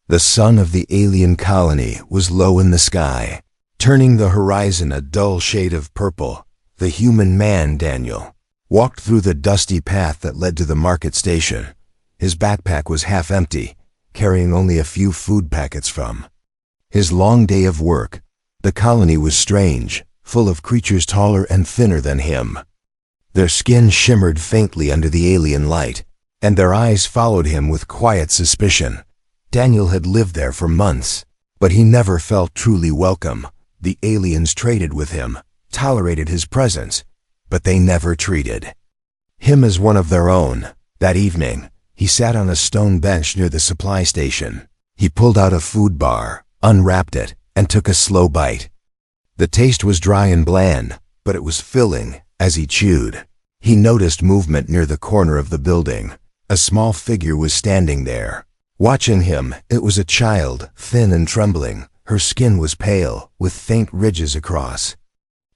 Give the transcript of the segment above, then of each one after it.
The sun of the alien colony was low in the sky, turning the horizon a dull shade of purple. The human man, Daniel, walked through the dusty path that led to the market station. His backpack was half empty, carrying only a few food packets from his long day of work. The colony was strange, full of creatures taller and thinner than him. Their skin shimmered faintly under the alien light, and their eyes followed him with quiet suspicion. Daniel had lived there for months, but he never felt truly welcome. The aliens traded with him, tolerated his presence, but they never treated him as one of their own. That evening, he sat on a stone bench near the supply station. He pulled out a food bar, unwrapped it, and took a slow bite. The taste was dry and bland, but it was filling. As he chewed, he noticed movement near the corner of the building. A small figure was standing there, watching him. It was a child, thin and trembling. Her skin was pale, with faint ridges across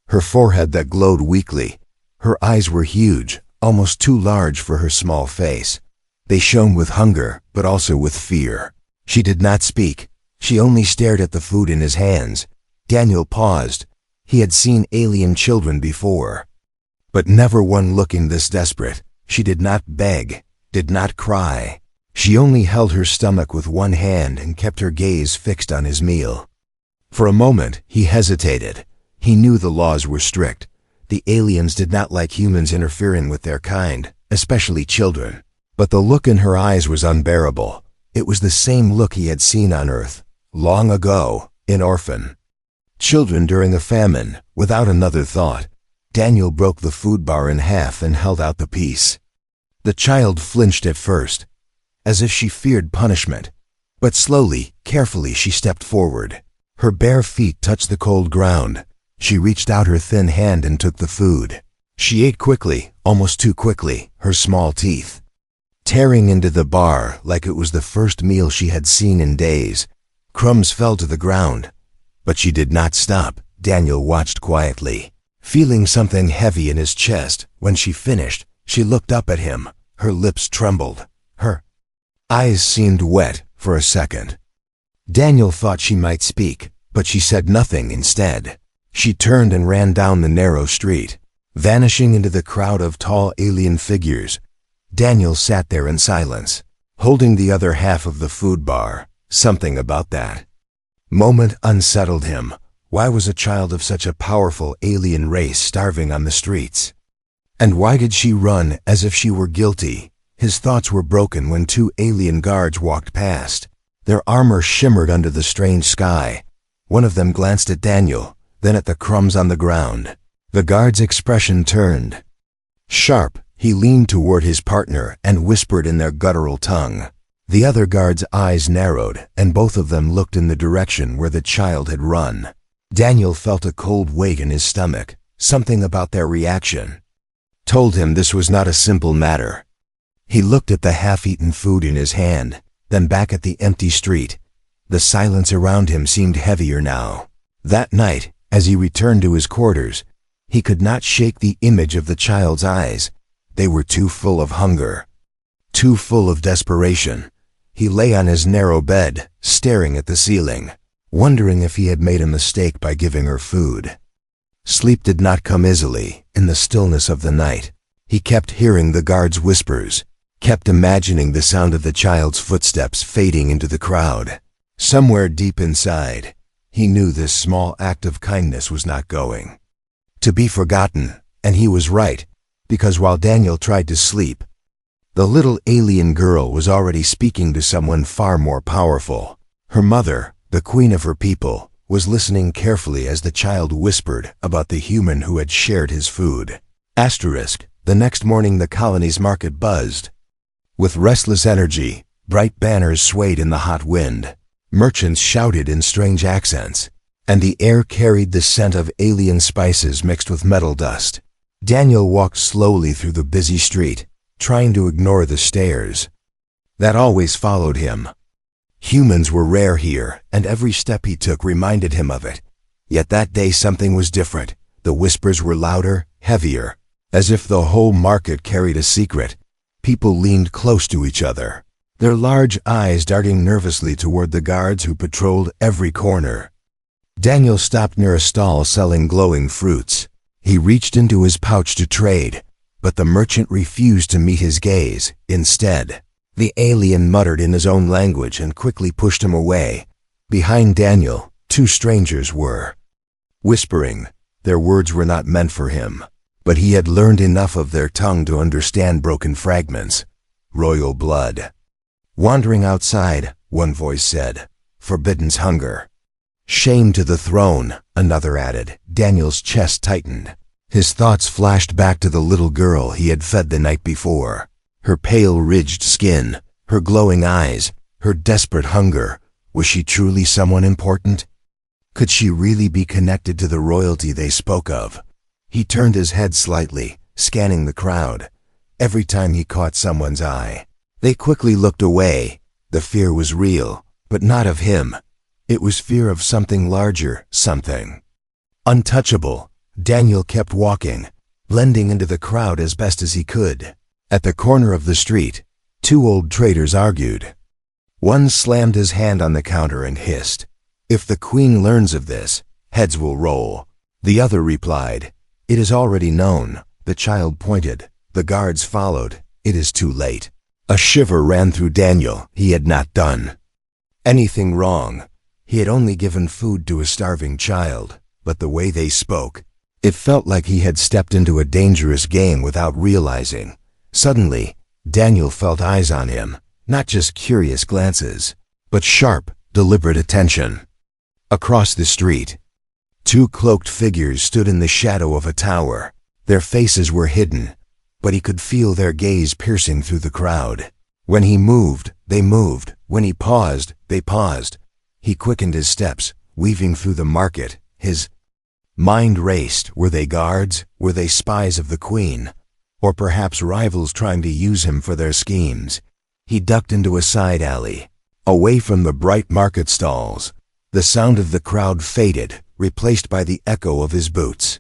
her forehead that glowed weakly. Her eyes were huge, almost too large for her small face. They shone with hunger, but also with fear. She did not speak. She only stared at the food in his hands. Daniel paused. He had seen alien children before, but never one looking this desperate. She did not beg, did not cry. She only held her stomach with one hand and kept her gaze fixed on his meal. For a moment, he hesitated. He knew the laws were strict. The aliens did not like humans interfering with their kind, especially children. But the look in her eyes was unbearable. It was the same look he had seen on Earth, long ago, in Orphan Children during a famine. Without another thought, Daniel broke the food bar in half and held out the piece. The child flinched at first, as if she feared punishment, but slowly, carefully she stepped forward. Her bare feet touched the cold ground. She reached out her thin hand and took the food. She ate quickly, almost too quickly, her small teeth tearing into the bar like it was the first meal she had seen in days. Crumbs fell to the ground, but she did not stop. Daniel watched quietly, feeling something heavy in his chest. When she finished, she looked up at him. Her lips trembled. Her eyes seemed wet for a second. Daniel thought she might speak, but she said nothing instead. She turned and ran down the narrow street, vanishing into the crowd of tall alien figures. Daniel sat there in silence, holding the other half of the food bar. Something about that moment unsettled him. Why was a child of such a powerful alien race starving on the streets? And why did she run as if she were guilty? His thoughts were broken when two alien guards walked past. Their armor shimmered under the strange sky. One of them glanced at Daniel, then at the crumbs on the ground. The guard's expression turned sharp. He leaned toward his partner and whispered in their guttural tongue. The other guard's eyes narrowed, and both of them looked in the direction where the child had run. Daniel felt a cold weight in his stomach. Something about their reaction told him this was not a simple matter. He looked at the half-eaten food in his hand, then back at the empty street. The silence around him seemed heavier now. That night, as he returned to his quarters, he could not shake the image of the child's eyes. They were too full of hunger, too full of desperation. He lay on his narrow bed, staring at the ceiling, wondering if he had made a mistake by giving her food. Sleep did not come easily. In the stillness of the night, he kept hearing the guards' whispers, kept imagining the sound of the child's footsteps fading into the crowd. Somewhere deep inside, he knew this small act of kindness was not going to be forgotten, and he was right, because while Daniel tried to sleep, the little alien girl was already speaking to someone far more powerful. Her mother, the queen of her people, was listening carefully as the child whispered about the human who had shared his food. The next morning the colony's market buzzed with restless energy. Bright banners swayed in the hot wind. Merchants shouted in strange accents, and the air carried the scent of alien spices mixed with metal dust. Daniel walked slowly through the busy street, trying to ignore the stares that always followed him. Humans were rare here, and every step he took reminded him of it. Yet that day something was different. The whispers were louder, heavier, as if the whole market carried a secret. People leaned close to each other, their large eyes darting nervously toward the guards who patrolled every corner. Daniel stopped near a stall selling glowing fruits. He reached into his pouch to trade, but the merchant refused to meet his gaze. Instead, the alien muttered in his own language and quickly pushed him away. Behind Daniel, two strangers were whispering. Their words were not meant for him, but he had learned enough of their tongue to understand broken fragments. Royal blood. Wandering outside, one voice said. Forbidden's hunger. Shame to the throne, another added. Daniel's chest tightened. His thoughts flashed back to the little girl he had fed the night before. Her pale, ridged skin, her glowing eyes, her desperate hunger. Was she truly someone important? Could she really be connected to the royalty they spoke of? He turned his head slightly, scanning the crowd. Every time he caught someone's eye, they quickly looked away. The fear was real, but not of him. It was fear of something larger, something untouchable. Daniel kept walking, blending into the crowd as best as he could. At the corner of the street, two old traders argued. One slammed his hand on the counter and hissed, "If the queen learns of this, heads will roll." The other replied, "It is already known." The child pointed. The guards followed. "It is too late." A shiver ran through Daniel. He had not done anything wrong. He had only given food to a starving child, but the way they spoke, it felt like he had stepped into a dangerous game without realizing. Suddenly, Daniel felt eyes on him, not just curious glances, but sharp, deliberate attention. Across the street, two cloaked figures stood in the shadow of a tower. Their faces were hidden, but he could feel their gaze piercing through the crowd. When he moved, they moved. When he paused, they paused. He quickened his steps, weaving through the market. His mind raced. Were they guards? Were they spies of the queen? Or perhaps rivals trying to use him for their schemes? He ducked into a side alley, away from the bright market stalls. The sound of the crowd faded, replaced by the echo of his boots.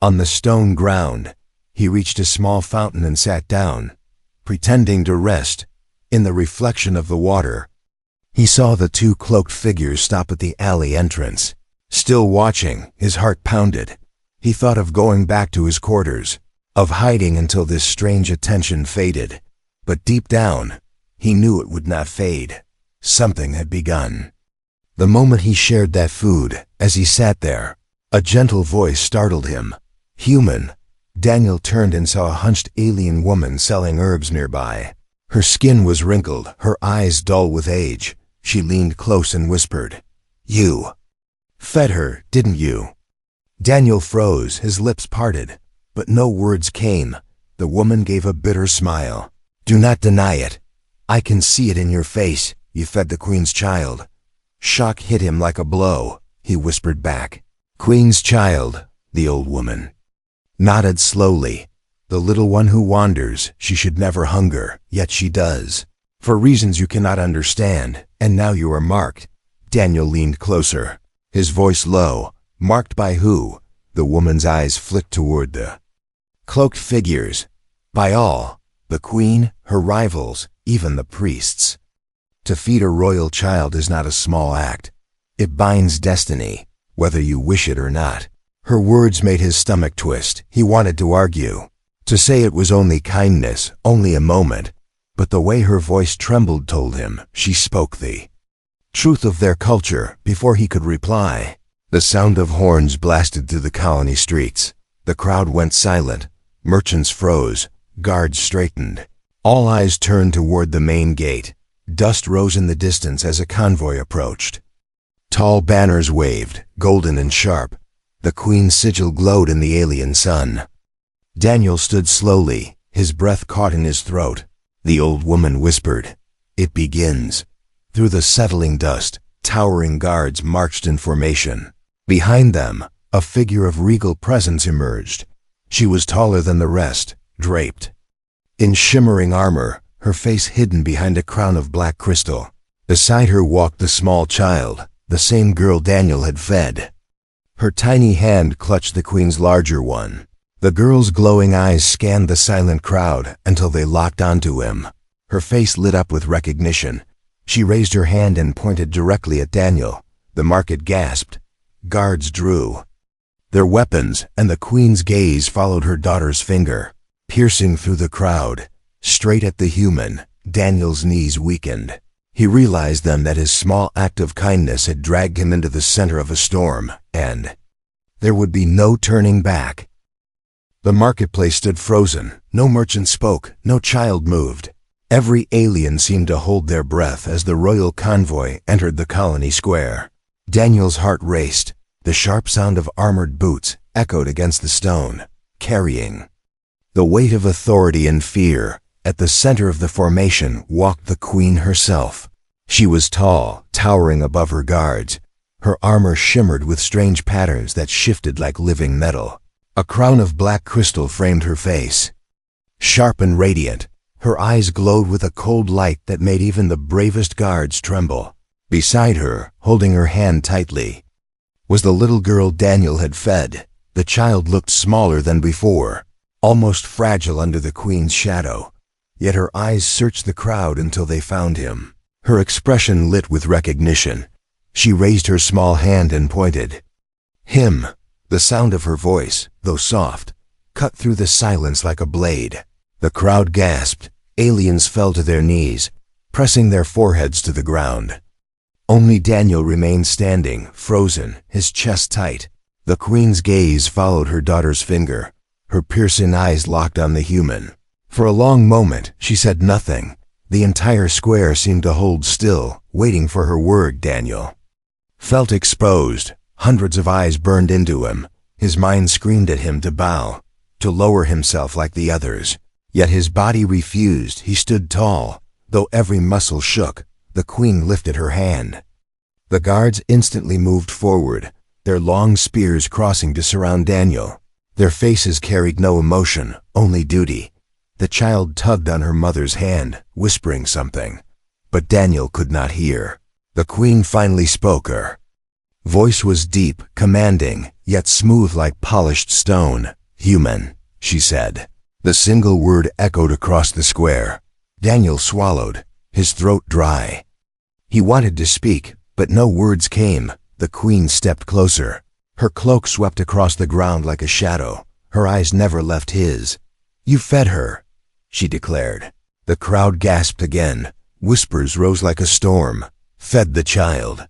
On the stone ground, he reached a small fountain and sat down, pretending to rest. In the reflection of the water, he saw the two cloaked figures stop at the alley entrance. Still watching, his heart pounded. He thought of going back to his quarters, of hiding until this strange attention faded. But deep down, he knew it would not fade. Something had begun. The moment he shared that food, as he sat there, a gentle voice startled him. Human. Daniel turned and saw a hunched alien woman selling herbs nearby. Her skin was wrinkled, her eyes dull with age. She leaned close and whispered, "You fed her, didn't you?" Daniel froze, his lips parted, but no words came. The woman gave a bitter smile. "Do not deny it. I can see it in your face. You fed the queen's child." Shock hit him like a blow. He whispered back, "Queen's child." The old woman nodded slowly. "The little one who wanders, she should never hunger, yet she does. For reasons you cannot understand, and now you are marked." Daniel leaned closer, his voice low. "Marked by who?" The woman's eyes flicked toward the cloaked figures. "By all. The queen, her rivals, even the priests. To feed a royal child is not a small act. It binds destiny, whether you wish it or not." Her words made his stomach twist. He wanted to argue, to say it was only kindness, only a moment. But the way her voice trembled told him she spoke the truth of their culture. Before he could reply, the sound of horns blasted through the colony streets. The crowd went silent. Merchants froze. Guards straightened. All eyes turned toward the main gate. Dust rose in the distance as a convoy approached. Tall banners waved, golden and sharp. The queen's sigil glowed in the alien sun. Daniel stood slowly, his breath caught in his throat. The old woman whispered, "It begins." Through the settling dust, towering guards marched in formation. Behind them, a figure of regal presence emerged. She was taller than the rest, draped in shimmering armor, her face hidden behind a crown of black crystal. Beside her walked the small child, the same girl Daniel had fed. Her tiny hand clutched the queen's larger one. The girl's glowing eyes scanned the silent crowd until they locked onto him. Her face lit up with recognition. She raised her hand and pointed directly at Daniel. The market gasped. Guards drew their weapons, and the queen's gaze followed her daughter's finger, piercing through the crowd, straight at the human. Daniel's knees weakened. He realized then that his small act of kindness had dragged him into the center of a storm, and there would be no turning back. The marketplace stood frozen. No merchant spoke, no child moved. Every alien seemed to hold their breath as the royal convoy entered the colony square. Daniel's heart raced. The sharp sound of armored boots echoed against the stone, carrying the weight of authority and fear. At the center of the formation walked the queen herself. She was tall, towering above her guards. Her armor shimmered with strange patterns that shifted like living metal. A crown of black crystal framed her face. Sharp and radiant, her eyes glowed with a cold light that made even the bravest guards tremble. Beside her, holding her hand tightly, was the little girl Daniel had fed. The child looked smaller than before, almost fragile under the queen's shadow. Yet her eyes searched the crowd until they found him. Her expression lit with recognition. She raised her small hand and pointed. Him. The sound of her voice, though soft, cut through the silence like a blade. The crowd gasped. Aliens fell to their knees, pressing their foreheads to the ground. Only Daniel remained standing, frozen, his chest tight. The queen's gaze followed her daughter's finger, her piercing eyes locked on the human. For a long moment, she said nothing. The entire square seemed to hold still, waiting for her word. Daniel felt exposed. Hundreds of eyes burned into him. His mind screamed at him to bow, to lower himself like the others. Yet his body refused. He stood tall, though every muscle shook. The queen lifted her hand. The guards instantly moved forward, their long spears crossing to surround Daniel. Their faces carried no emotion, only duty. The child tugged on her mother's hand, whispering something, but Daniel could not hear. The queen finally spoke. Her voice was deep, commanding, yet smooth like polished stone. Human, she said. The single word echoed across the square. Daniel swallowed, his throat dry. He wanted to speak, but no words came. The queen stepped closer. Her cloak swept across the ground like a shadow. Her eyes never left his. You fed her, she declared. The crowd gasped again. Whispers rose like a storm. Fed the child.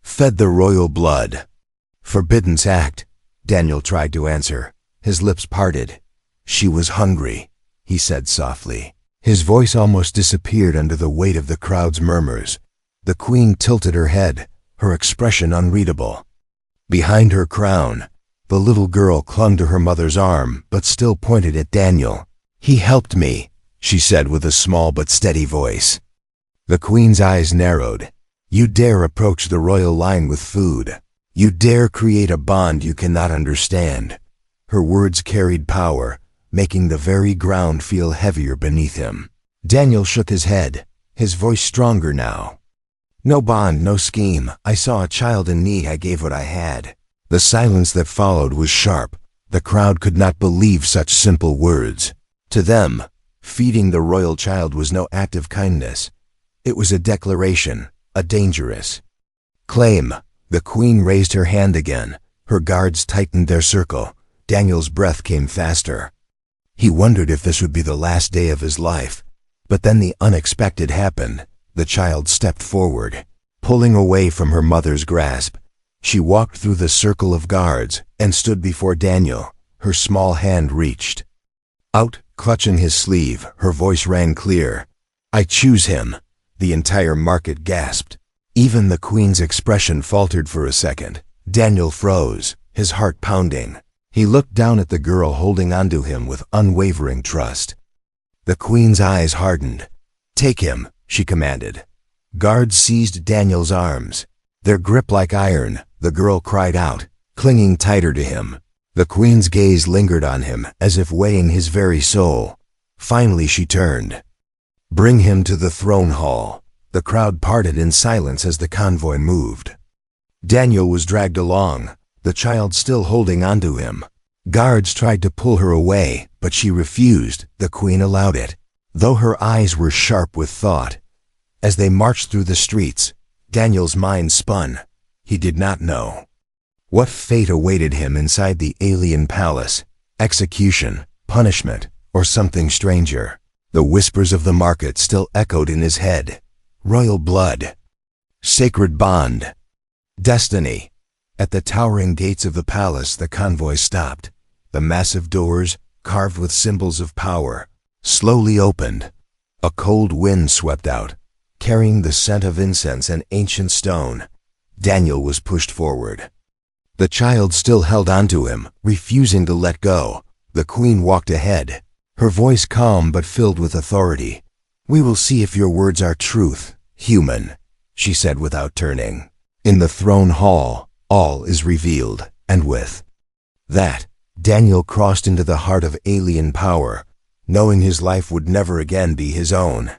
Fed the royal blood. Forbidden act, Daniel tried to answer. His lips parted. She was hungry, he said softly. His voice almost disappeared under the weight of the crowd's murmurs. The queen tilted her head, her expression unreadable. Behind her crown, the little girl clung to her mother's arm, but still pointed at Daniel. He helped me, she said with a small but steady voice. The queen's eyes narrowed. You dare approach the royal line with food. You dare create a bond you cannot understand. Her words carried power, making the very ground feel heavier beneath him. Daniel shook his head, his voice stronger now. No bond, no scheme. I saw a child in need. I gave what I had. The silence that followed was sharp. The crowd could not believe such simple words. To them, feeding the royal child was no act of kindness. It was a declaration, a dangerous claim. The queen raised her hand again. Her guards tightened their circle. Daniel's breath came faster. He wondered if this would be the last day of his life. But then the unexpected happened. The child stepped forward, pulling away from her mother's grasp. She walked through the circle of guards and stood before Daniel. Her small hand reached out, clutching his sleeve. Her voice rang clear. I choose him. The entire market gasped. Even the queen's expression faltered for a second. Daniel froze, his heart pounding. He looked down at the girl holding onto him with unwavering trust. The queen's eyes hardened. Take him, she commanded. Guards seized Daniel's arms, their grip like iron. The girl cried out, clinging tighter to him. The queen's gaze lingered on him as if weighing his very soul. Finally she turned. Bring him to the throne hall. The crowd parted in silence as the convoy moved. Daniel was dragged along, the child still holding onto him. Guards tried to pull her away, but she refused. The queen allowed it. though her eyes were sharp with thought. As they marched through the streets, Daniel's mind spun. He did not know what fate awaited him inside the alien palace: execution, punishment, or something stranger. The whispers of the market still echoed in his head. Royal blood, sacred bond, destiny. At the towering gates of the palace, the convoy stopped. The massive doors, carved with symbols of power, slowly opened. A cold wind swept out, carrying the scent of incense and ancient stone. Daniel was pushed forward. The child still held onto him, refusing to let go. The queen walked ahead, her voice calm but filled with authority. "We will see if your words are truth, human," she said without turning. In the throne hall, all is revealed, and with that, Daniel crossed into the heart of alien power, knowing his life would never again be his own.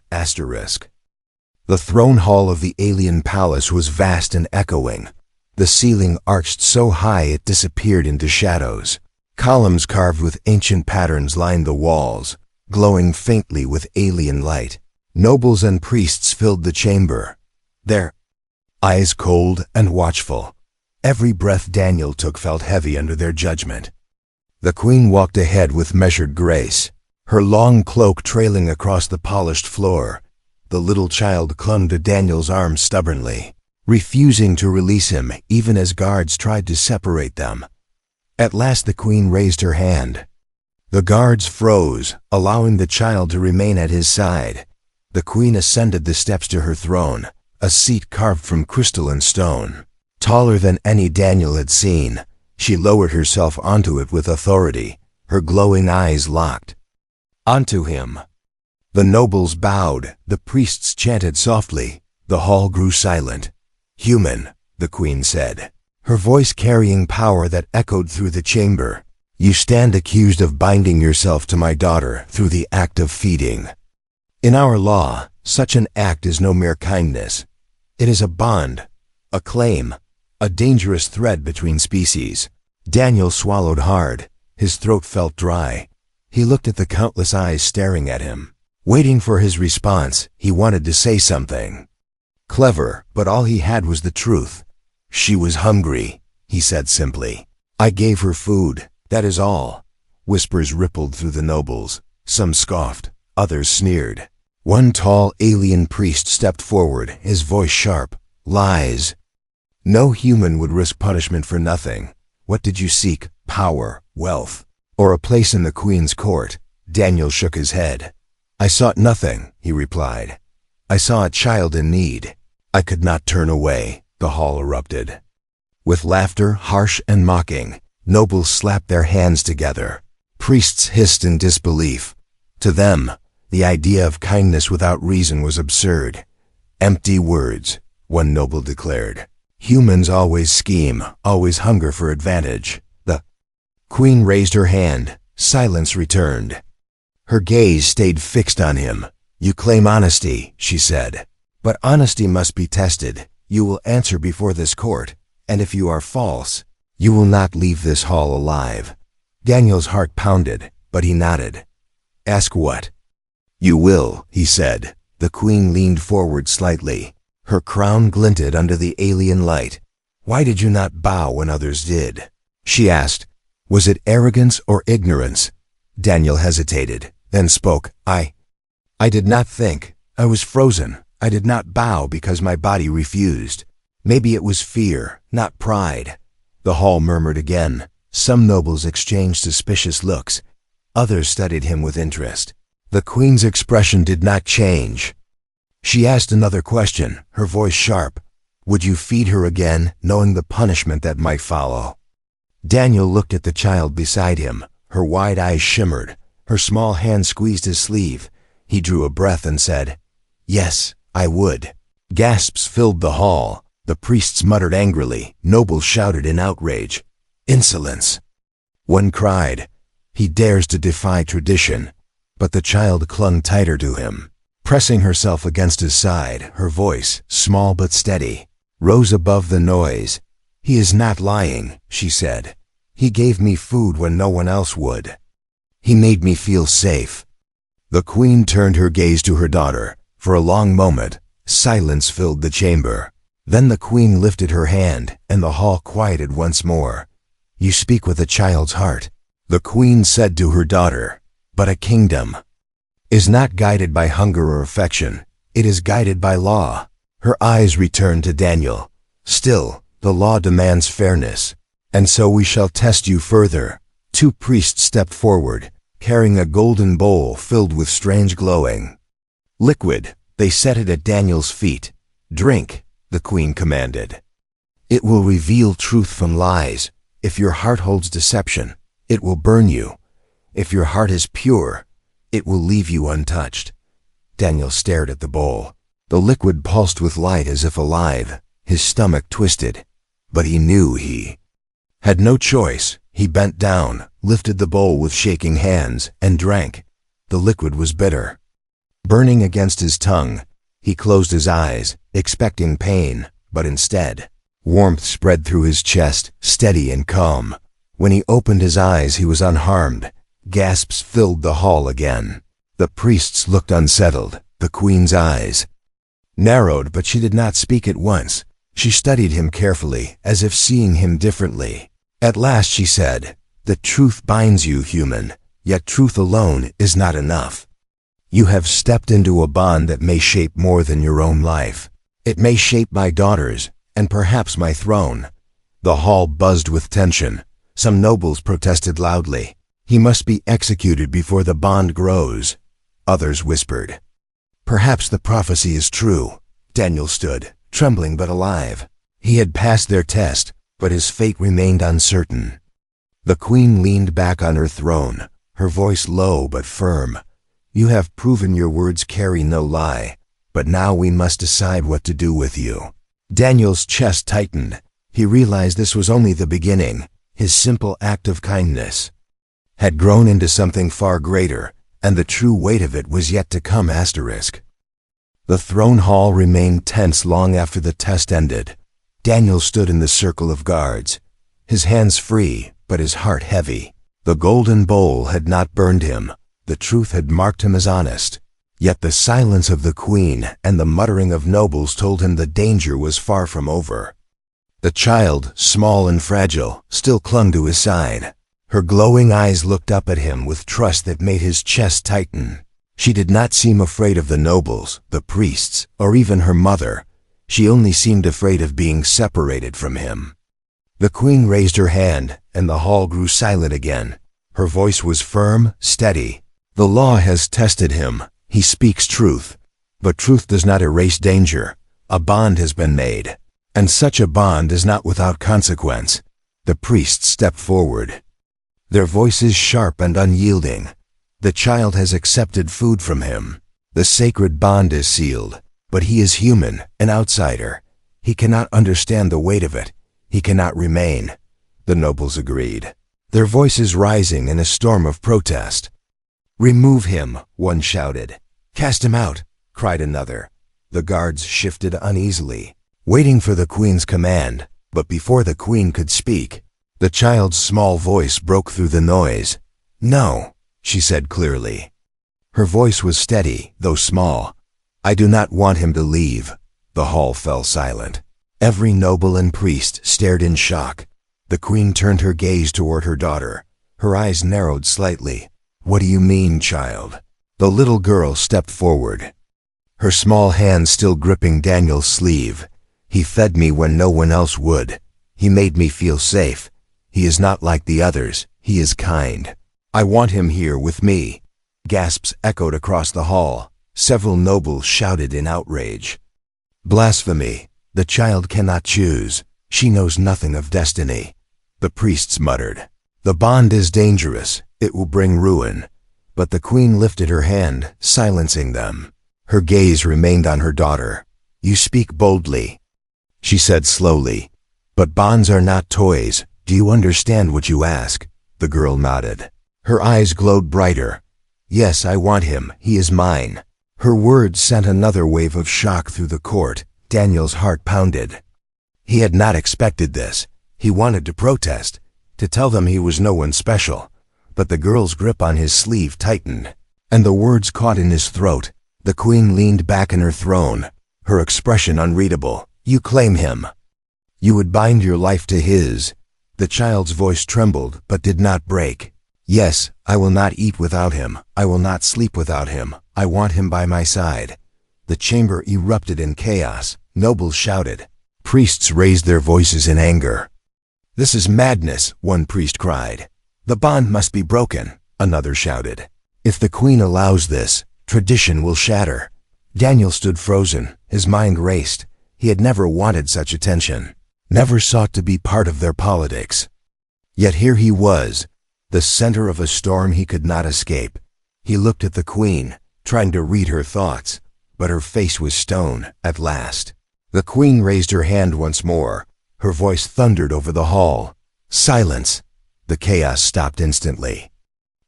The throne hall of the alien palace was vast and echoing. The ceiling arched so high it disappeared into shadows. Columns carved with ancient patterns lined the walls, glowing faintly with alien light. Nobles and priests filled the chamber, their eyes cold and watchful. Every breath Daniel took felt heavy under their judgment. The queen walked ahead with measured grace, her long cloak trailing across the polished floor. The little child clung to Daniel's arm stubbornly, refusing to release him even as guards tried to separate them. At last the queen raised her hand. The guards froze, allowing the child to remain at his side. The queen ascended the steps to her throne, a seat carved from crystal and stone. Taller than any Daniel had seen, she lowered herself onto it with authority, her glowing eyes locked onto him. The nobles bowed, the priests chanted softly, the hall grew silent. "Human," the queen said, her voice carrying power that echoed through the chamber. "You stand accused of binding yourself to my daughter through the act of feeding. In our law, such an act is no mere kindness. It is a bond, a claim, a dangerous thread between species." Daniel swallowed hard. His throat felt dry. He looked at the countless eyes staring at him, waiting for his response. He wanted to say something clever, but all he had was the truth. "She was hungry," he said simply. "I gave her food, that is all." Whispers rippled through the nobles. Some scoffed, others sneered. One tall alien priest stepped forward, his voice sharp. "Lies. No human would risk punishment for nothing. What did you seek? Power, wealth, or a place in the queen's court?" Daniel shook his head. "I sought nothing," he replied. "I saw a child in need. I could not turn away." The hall erupted. With laughter, harsh and mocking, nobles slapped their hands together. Priests hissed in disbelief. To them, the idea of kindness without reason was absurd. "Empty words," one noble declared. "Humans always scheme, always hunger for advantage." The queen raised her hand. Silence returned. Her gaze stayed fixed on him. "You claim honesty," she said. "But honesty must be tested. You will answer before this court, and if you are false, you will not leave this hall alive." Daniel's heart pounded, but he nodded. "Ask what?" "You will," he said. The queen leaned forward slightly. Her crown glinted under the alien light. "Why did you not bow when others did?" she asked. Was it arrogance or ignorance? Daniel hesitated, then spoke. I did not think. I was frozen. I did not bow because my body refused. Maybe it was fear, not pride." The hall murmured again. Some nobles exchanged suspicious looks. Others studied him with interest. The queen's expression did not change. She asked another question, her voice sharp. "Would you feed her again, knowing the punishment that might follow?" Daniel looked at the child beside him. Her wide eyes shimmered. Her small hand squeezed his sleeve. He drew a breath and said, "Yes, I would." Gasps filled the hall. The priests muttered angrily. Nobles shouted in outrage. "Insolence!" One cried, "He dares to defy tradition." But the child clung tighter to him. Pressing herself against his side, her voice, small but steady, rose above the noise. "He is not lying," she said. "He gave me food when no one else would. He made me feel safe." The queen turned her gaze to her daughter. For a long moment, silence filled the chamber. Then the queen lifted her hand, and the hall quieted once more. "You speak with a child's heart," the queen said to her daughter. "But a kingdom is not guided by hunger or affection. It is guided by law." Her eyes returned to Daniel. "Still, the law demands fairness. And so we shall test you further." Two priests stepped forward, carrying a golden bowl filled with strange glowing liquid. They set it at Daniel's feet. "Drink," the queen commanded. "It will reveal truth from lies. If your heart holds deception, it will burn you. If your heart is pure, it will leave you untouched." Daniel stared at the bowl. The liquid pulsed with light as if alive. His stomach twisted, but he knew he had no choice. He bent down, lifted the bowl with shaking hands, and drank. The liquid was bitter, burning against his tongue. He closed his eyes, expecting pain, but instead, warmth spread through his chest, steady and calm. When he opened his eyes, he was unharmed. Gasps filled the hall again. The priests looked unsettled. The queen's eyes narrowed, but she did not speak at once. She studied him carefully, as if seeing him differently. At last she said, "The truth binds you, human, yet truth alone is not enough. You have stepped into a bond that may shape more than your own life. It may shape my daughter's, and perhaps my throne." The hall buzzed with tension. Some nobles protested loudly. "He must be executed before the bond grows." Others whispered, "Perhaps the prophecy is true." Daniel stood, trembling but alive. He had passed their test, but his fate remained uncertain. The queen leaned back on her throne, her voice low but firm. "You have proven your words carry no lie, but now we must decide what to do with you." Daniel's chest tightened. He realized this was only the beginning. His simple act of kindness had grown into something far greater, and the true weight of it was yet to come. The throne hall remained tense long after the test ended. Daniel stood in the circle of guards, his hands free, but his heart heavy. The golden bowl had not burned him. The truth had marked him as honest. Yet the silence of the queen and the muttering of nobles told him the danger was far from over. The child, small and fragile, still clung to his side. Her glowing eyes looked up at him with trust that made his chest tighten. She did not seem afraid of the nobles, the priests, or even her mother. She only seemed afraid of being separated from him. The queen raised her hand, and the hall grew silent again. Her voice was firm, steady. "The law has tested him. He speaks truth. But truth does not erase danger. A bond has been made, and such a bond is not without consequence." The priests stepped forward, their voices sharp and unyielding. "The child has accepted food from him. The sacred bond is sealed, but he is human, an outsider. He cannot understand the weight of it. He cannot remain." The nobles agreed, their voices rising in a storm of protest. "Remove him," one shouted. "Cast him out," cried another. The guards shifted uneasily, waiting for the queen's command, but before the queen could speak, the child's small voice broke through the noise. "No," she said clearly. Her voice was steady, though small. "I do not want him to leave." The hall fell silent. Every noble and priest stared in shock. The queen turned her gaze toward her daughter. Her eyes narrowed slightly. "What do you mean, child?" The little girl stepped forward, her small hand still gripping Daniel's sleeve. "He fed me when no one else would. He made me feel safe. He is not like the others. He is kind. I want him here with me." Gasps echoed across the hall. Several nobles shouted in outrage. "Blasphemy! The child cannot choose. She knows nothing of destiny." The priests muttered, "The bond is dangerous. It will bring ruin." But the queen lifted her hand, silencing them. Her gaze remained on her daughter. "You speak boldly," she said slowly, "but bonds are not toys. Do you understand what you ask?" The girl nodded. Her eyes glowed brighter. "Yes, I want him. He is mine." Her words sent another wave of shock through the court. Daniel's heart pounded. He had not expected this. He wanted to protest, to tell them he was no one special, but the girl's grip on his sleeve tightened. And the words caught in his throat. The queen leaned back in her throne, her expression unreadable. "You claim him. You would bind your life to his." The child's voice trembled but did not break. "Yes, I will not eat without him. I will not sleep without him. I want him by my side." The chamber erupted in chaos. Nobles shouted. Priests raised their voices in anger. "This is madness," one priest cried. "The bond must be broken," another shouted. "If the queen allows this, tradition will shatter." Daniel stood frozen. His mind raced. He had never wanted such attention, never sought to be part of their politics. Yet here he was, the center of a storm he could not escape. He looked at the queen, trying to read her thoughts, but her face was stone at last. The queen raised her hand once more. Her voice thundered over the hall. "Silence!" The chaos stopped instantly.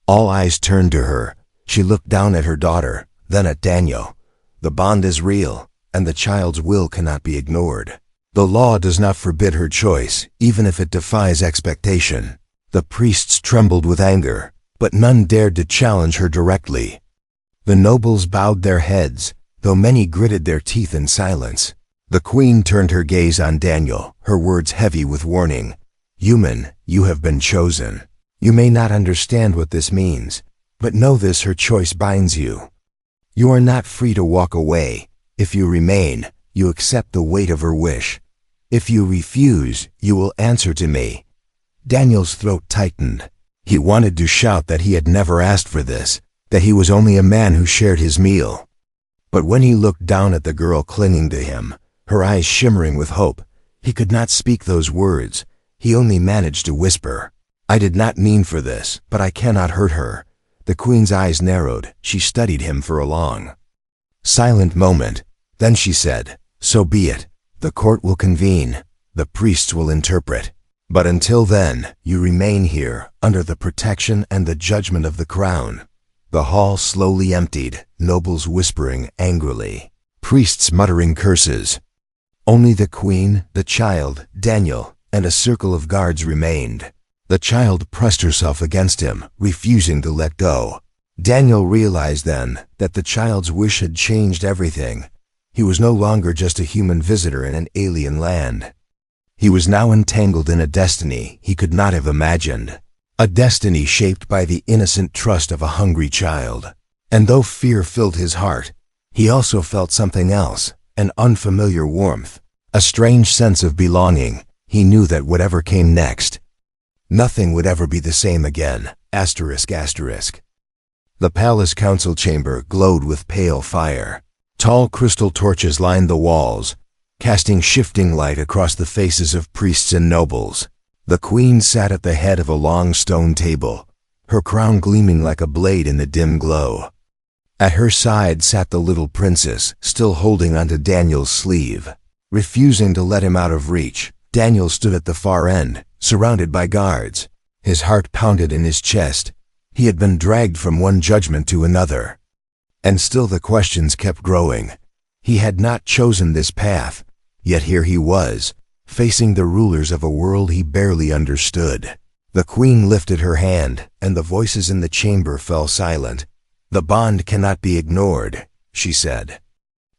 All eyes turned to her. She looked down at her daughter, then at Daniel. "The bond is real, and the child's will cannot be ignored. The law does not forbid her choice, even if it defies expectation." The priests trembled with anger, but none dared to challenge her directly. The nobles bowed their heads, though many gritted their teeth in silence. The queen turned her gaze on Daniel, her words heavy with warning. "Human, you have been chosen. You may not understand what this means, but know this: her choice binds you. You are not free to walk away. If you remain, you accept the weight of her wish. If you refuse, you will answer to me." Daniel's throat tightened. He wanted to shout that he had never asked for this, that he was only a man who shared his meal. But when he looked down at the girl clinging to him, her eyes shimmering with hope, he could not speak those words. He only managed to whisper, "I did not mean for this, but I cannot hurt her." The queen's eyes narrowed. She studied him for a long, silent moment. Then she said, "So be it. The court will convene. The priests will interpret. But until then, you remain here, under the protection and the judgment of the crown." The hall slowly emptied, nobles whispering angrily, priests muttering curses. Only the queen, the child, Daniel, and a circle of guards remained. The child pressed herself against him, refusing to let go. Daniel realized then that the child's wish had changed everything. He was no longer just a human visitor in an alien land. He was now entangled in a destiny he could not have imagined. A destiny shaped by the innocent trust of a hungry child. And though fear filled his heart, he also felt something else, an unfamiliar warmth, a strange sense of belonging. He knew that whatever came next, nothing would ever be the same again. ****. The palace council chamber glowed with pale fire. Tall crystal torches lined the walls, casting shifting light across the faces of priests and nobles. The queen sat at the head of a long stone table, her crown gleaming like a blade in the dim glow. At her side sat the little princess, still holding onto Daniel's sleeve. Refusing to let him out of reach, Daniel stood at the far end, surrounded by guards. His heart pounded in his chest. He had been dragged from one judgment to another. And still the questions kept growing. He had not chosen this path, yet here he was, facing the rulers of a world he barely understood. The queen lifted her hand, and the voices in the chamber fell silent. "The bond cannot be ignored," she said.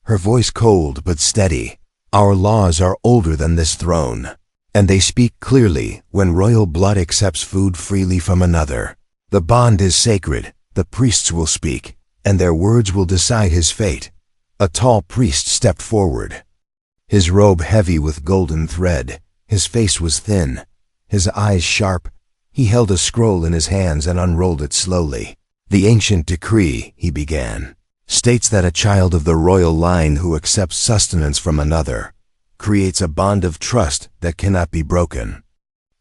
Her voice cold but steady. "Our laws are older than this throne, and they speak clearly when royal blood accepts food freely from another. The bond is sacred. The priests will speak, and their words will decide his fate." A tall priest stepped forward, his robe heavy with golden thread. His face was thin, his eyes sharp. He held a scroll in his hands and unrolled it slowly. "The ancient decree," he began, "states that a child of the royal line who accepts sustenance from another creates a bond of trust that cannot be broken.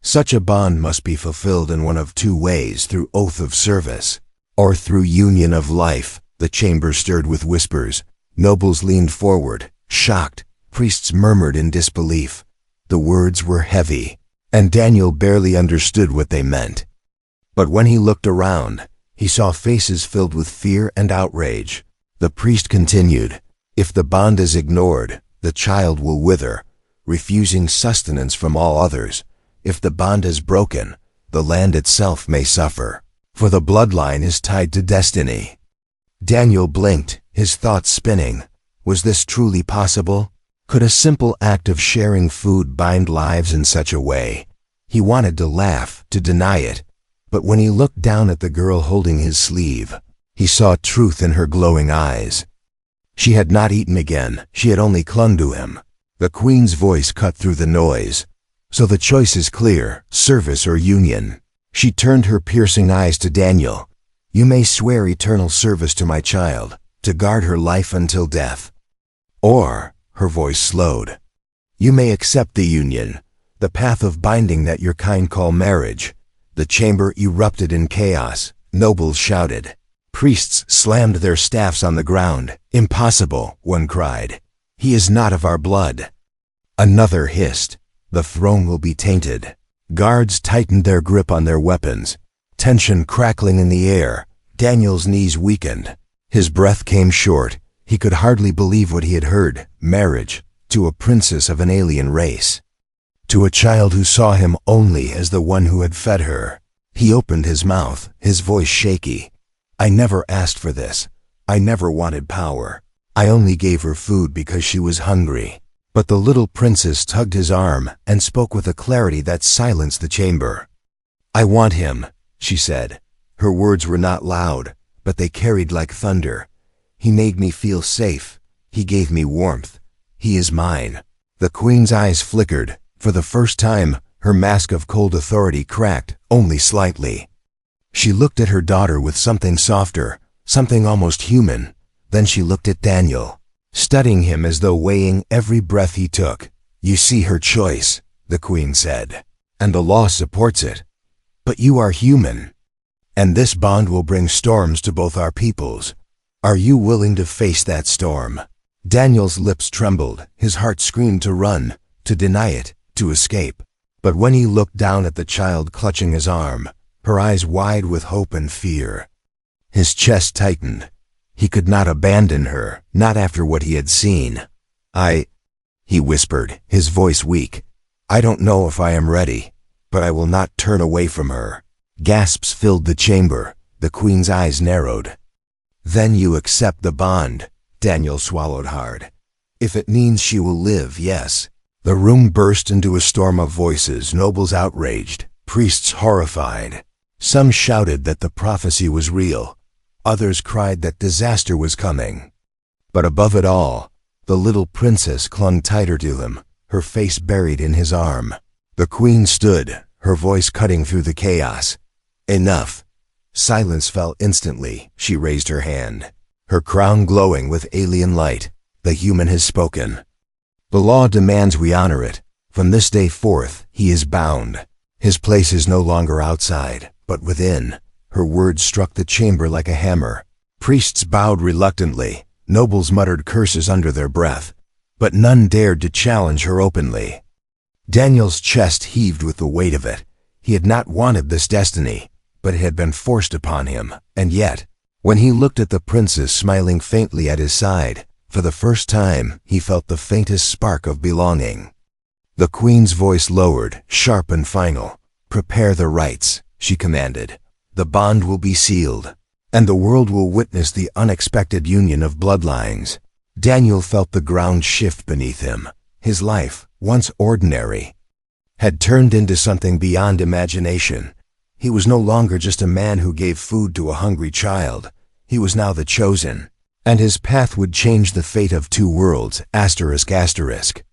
Such a bond must be fulfilled in one of two ways: through oath of service, or through union of life." The chamber stirred with whispers. Nobles leaned forward, shocked. Priests murmured in disbelief. The words were heavy, and Daniel barely understood what they meant. But when he looked around, he saw faces filled with fear and outrage. The priest continued, "If the bond is ignored, the child will wither, refusing sustenance from all others. If the bond is broken, the land itself may suffer, for the bloodline is tied to destiny." Daniel blinked, his thoughts spinning. Was this truly possible? Could a simple act of sharing food bind lives in such a way? He wanted to laugh, to deny it. But when he looked down at the girl holding his sleeve, he saw truth in her glowing eyes. She had not eaten again, she had only clung to him. The Queen's voice cut through the noise. So the choice is clear, service or union. She turned her piercing eyes to Daniel. You may swear eternal service to my child, to guard her life until death. Or, her voice slowed, you may accept the union, the path of binding that your kind call marriage. The chamber erupted in chaos. Nobles shouted. Priests slammed their staffs on the ground. Impossible, one cried. He is not of our blood. Another hissed. The throne will be tainted. Guards tightened their grip on their weapons. Tension crackling in the air. Daniel's knees weakened. His breath came short. He could hardly believe what he had heard. Marriage to a princess of an alien race. To a child who saw him only as the one who had fed her. He opened his mouth, his voice shaky. I never asked for this. I never wanted power. I only gave her food because she was hungry. But the little princess tugged his arm and spoke with a clarity that silenced the chamber. I want him, she said. Her words were not loud, but they carried like thunder. He made me feel safe. He gave me warmth. He is mine. The Queen's eyes flickered. For the first time, her mask of cold authority cracked, only slightly. She looked at her daughter with something softer, something almost human. Then she looked at Daniel, studying him as though weighing every breath he took. You see her choice, the Queen said, and the law supports it. But you are human, and this bond will bring storms to both our peoples. Are you willing to face that storm? Daniel's lips trembled, his heart screamed to run, to deny it, to escape. But when he looked down at the child clutching his arm, her eyes wide with hope and fear, his chest tightened. He could not abandon her, not after what he had seen. He whispered, his voice weak. I don't know if I am ready, but I will not turn away from her. Gasps filled the chamber. The Queen's eyes narrowed. Then you accept the bond, Daniel swallowed hard. If it means she will live, yes. The room burst into a storm of voices, nobles outraged, priests horrified. Some shouted that the prophecy was real. Others cried that disaster was coming. But above it all, the little princess clung tighter to him, her face buried in his arm. The Queen stood, her voice cutting through the chaos. Enough. Silence fell instantly. She raised her hand, her crown glowing with alien light. The human has spoken. The law demands we honor it. From this day forth, he is bound. His place is no longer outside, but within. Her words struck the chamber like a hammer. Priests bowed reluctantly. Nobles muttered curses under their breath. But none dared to challenge her openly. Daniel's chest heaved with the weight of it. He had not wanted this destiny, but it had been forced upon him. And yet, when he looked at the princess smiling faintly at his side, for the first time he felt the faintest spark of belonging. The Queen's voice lowered, sharp and final. Prepare the rites, she commanded. The bond will be sealed, and the world will witness the unexpected union of bloodlines. Daniel felt the ground shift beneath him. His life, once ordinary, had turned into something beyond imagination. He was no longer just a man who gave food to a hungry child. He was now the chosen, and his path would change the fate of two worlds, asterisk asterisk.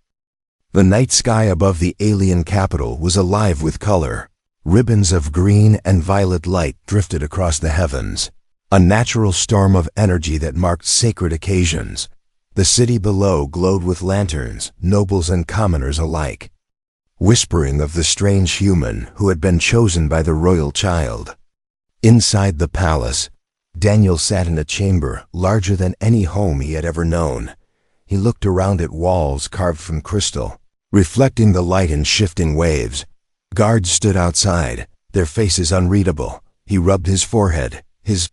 The night sky above the alien capital was alive with color. Ribbons of green and violet light drifted across the heavens, a natural storm of energy that marked sacred occasions. The city below glowed with lanterns, nobles and commoners alike, whispering of the strange human who had been chosen by the royal child. Inside the palace, Daniel sat in a chamber larger than any home he had ever known. He looked around at walls carved from crystal, reflecting the light in shifting waves. Guards stood outside, their faces unreadable. He rubbed his forehead, his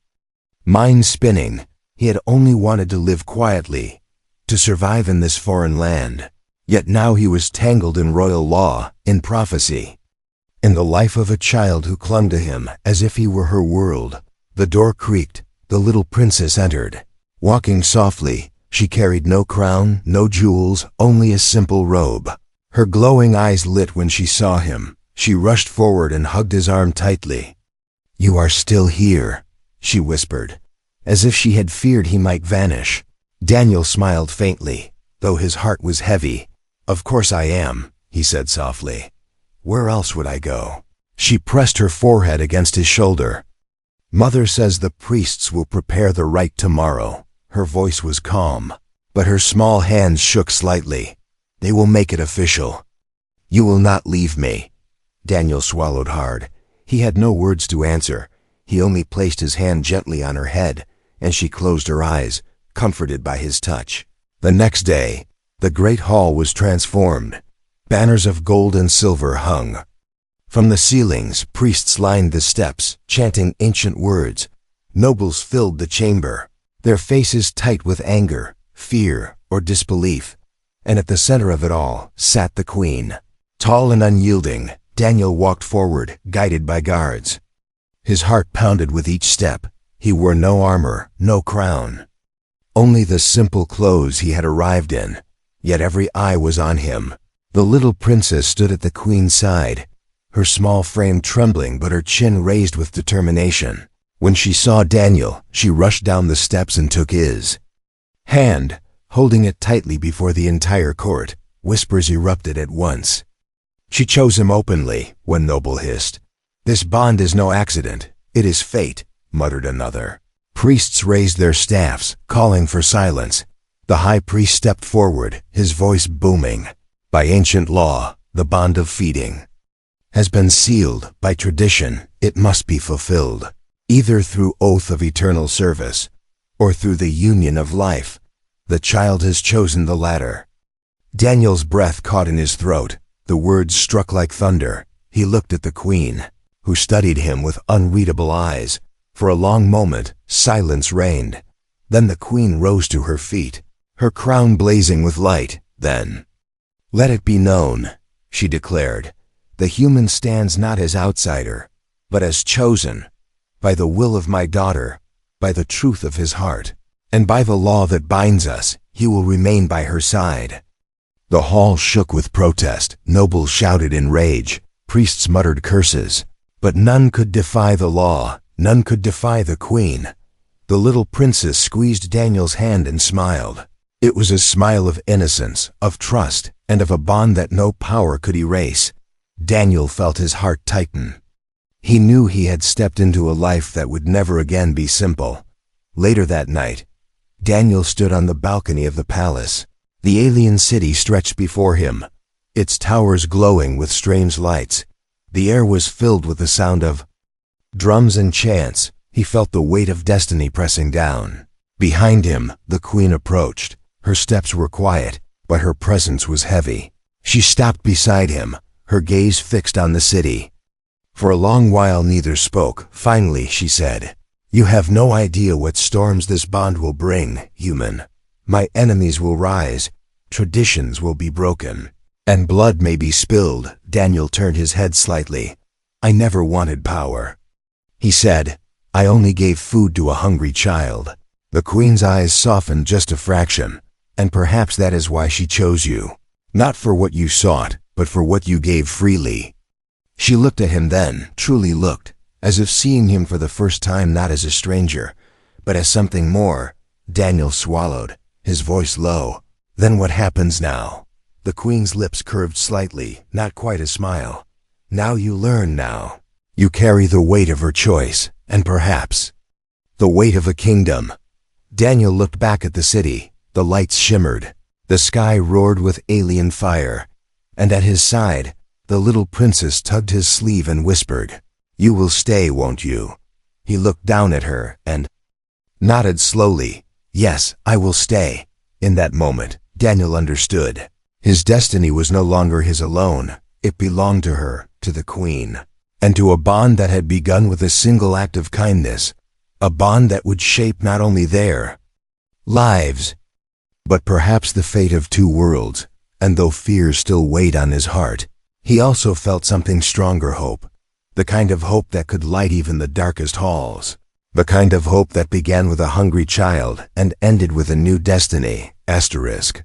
mind spinning. He had only wanted to live quietly, to survive in this foreign land. Yet now he was tangled in royal law, in prophecy, in the life of a child who clung to him as if he were her world. The door creaked. the little princess entered. Walking softly, she carried no crown, no jewels, only a simple robe. Her glowing eyes lit when she saw him. She rushed forward and hugged his arm tightly. "You are still here," she whispered, as if she had feared he might vanish. Daniel smiled faintly, though his heart was heavy. "Of course I am," he said softly. "Where else would I go?" She pressed her forehead against his shoulder. "Mother says the priests will prepare the rite tomorrow." Her voice was calm, but her small hands shook slightly. "They will make it official. You will not leave me." Daniel swallowed hard. He had no words to answer. He only placed his hand gently on her head, and she closed her eyes, comforted by his touch. The next day, the great hall was transformed. Banners of gold and silver hung. From the ceilings, priests lined the steps, chanting ancient words. Nobles filled the chamber, their faces tight with anger, fear, or disbelief. And at the center of it all sat the queen. Tall and unyielding, Daniel walked forward, guided by guards. His heart pounded with each step. He wore no armor, no crown. Only the simple clothes he had arrived in. Yet every eye was on him. The little princess stood at the queen's side, her small frame trembling but her chin raised with determination. When she saw Daniel, she rushed down the steps and took his hand, holding it tightly before the entire court. Whispers erupted at once. "She chose him openly," one noble hissed. "This bond is no accident, it is fate," muttered another. Priests raised their staffs, calling for silence. The high priest stepped forward, his voice booming. "By ancient law, the bond of feeding has been sealed. By tradition, it must be fulfilled, either through oath of eternal service or through the union of life. The child has chosen the latter." Daniel's breath caught in his throat. The words struck like thunder. He looked at the queen, who studied him with unreadable eyes. For a long moment, silence reigned. Then the queen rose to her feet, her crown blazing with light. Then, "Let it be known," she declared, "the human stands not as outsider, but as chosen, by the will of my daughter, by the truth of his heart, and by the law that binds us, he will remain by her side." The hall shook with protest. Nobles shouted in rage. Priests muttered curses. But none could defy the law. None could defy the queen. The little princess squeezed Daniel's hand and smiled. It was a smile of innocence, of trust, and of a bond that no power could erase. Daniel felt his heart tighten. He knew he had stepped into a life that would never again be simple. Later that night, Daniel stood on the balcony of the palace. The alien city stretched before him, its towers glowing with strange lights. The air was filled with the sound of drums and chants. He felt the weight of destiny pressing down. Behind him, the queen approached. Her steps were quiet, but her presence was heavy. She stopped beside him, her gaze fixed on the city. For a long while neither spoke. Finally, she said, "You have no idea what storms this bond will bring, human. My enemies will rise, traditions will be broken, and blood may be spilled." Daniel turned his head slightly. "I never wanted power," he said. "I only gave food to a hungry child." The queen's eyes softened just a fraction. "And perhaps that is why she chose you. Not for what you sought, but for what you gave freely." She looked at him then, truly looked, as if seeing him for the first time not as a stranger, but as something more. Daniel swallowed, his voice low. "Then what happens now?" The queen's lips curved slightly, not quite a smile. "Now you learn now. You carry the weight of her choice, and perhaps the weight of a kingdom." Daniel looked back at the city. The lights shimmered. The sky roared with alien fire. And at his side, the little princess tugged his sleeve and whispered, "You will stay, won't you?" He looked down at her and nodded slowly. "Yes, I will stay." In that moment, Daniel understood. His destiny was no longer his alone. It belonged to her, to the queen, and to a bond that had begun with a single act of kindness, a bond that would shape not only their lives, but perhaps the fate of two worlds. And though fear still weighed on his heart, he also felt something stronger: hope, the kind of hope that could light even the darkest halls. The kind of hope that began with a hungry child and ended with a new destiny. Asterisk.